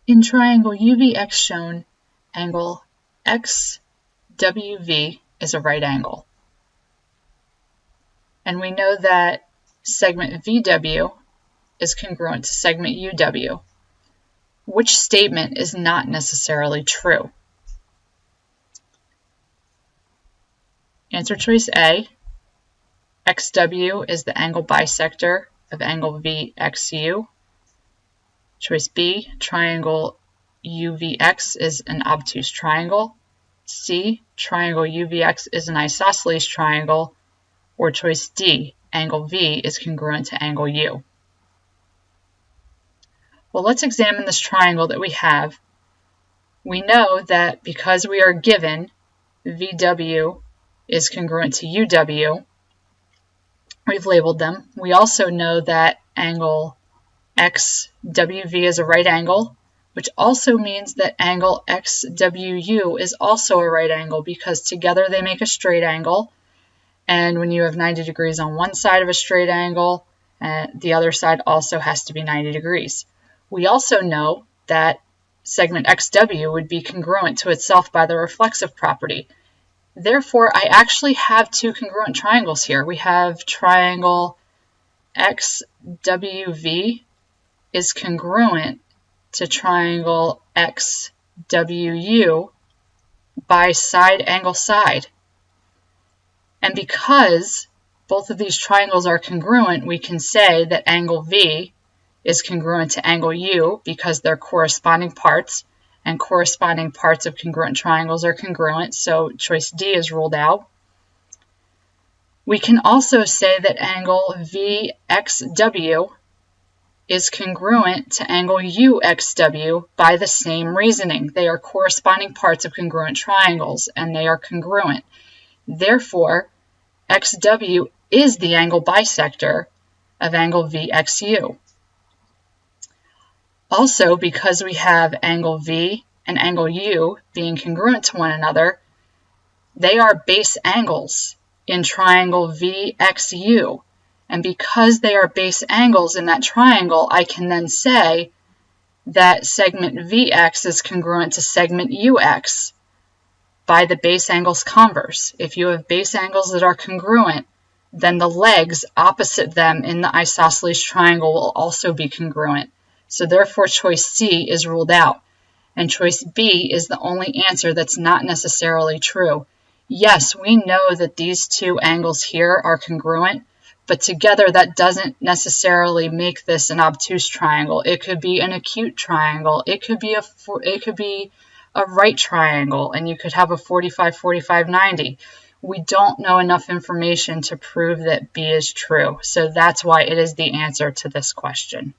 In triangle UVX shown, angle XWV is a right angle. And we know that segment VW is congruent to segment UW. Which statement is not necessarily true? Answer choice A, XW is the angle bisector of angle VXU. Choice B, triangle UVX is an obtuse triangle. C, triangle UVX is an isosceles triangle. Or choice D, angle V is congruent to angle U. Well, let's examine this triangle that we have. We know that because we are given VW is congruent to UW, we've labeled them. We also know that angle XWV is a right angle, which also means that angle XWU is also a right angle because together they make a straight angle. And when you have 90 degrees on one side of a straight angle, the other side also has to be 90 degrees. We also know that segment XW would be congruent to itself by the reflexive property. Therefore, I actually have two congruent triangles here. We have triangle XWV is congruent to triangle XWU by side angle side. And because both of these triangles are congruent, we can say that angle V is congruent to angle U because they're corresponding parts, and corresponding parts of congruent triangles are congruent, so choice D is ruled out. We can also say that angle VXW is congruent to angle UXW by the same reasoning. They are corresponding parts of congruent triangles, and they are congruent. Therefore, XW is the angle bisector of angle VXU. Also, because we have angle V and angle U being congruent to one another, they are base angles in triangle VXU. And because they are base angles in that triangle, I can then say that segment VX is congruent to segment UX by the base angles converse. If you have base angles that are congruent, then the legs opposite them in the isosceles triangle will also be congruent. So therefore choice C is ruled out. And choice B is the only answer that's not necessarily true. Yes, we know that these two angles here are congruent, but together that doesn't necessarily make this an obtuse triangle. It could be an acute triangle. It could be a right triangle, and you could have a 45, 45, 90. We don't know enough information to prove that B is true. So that's why it is the answer to this question.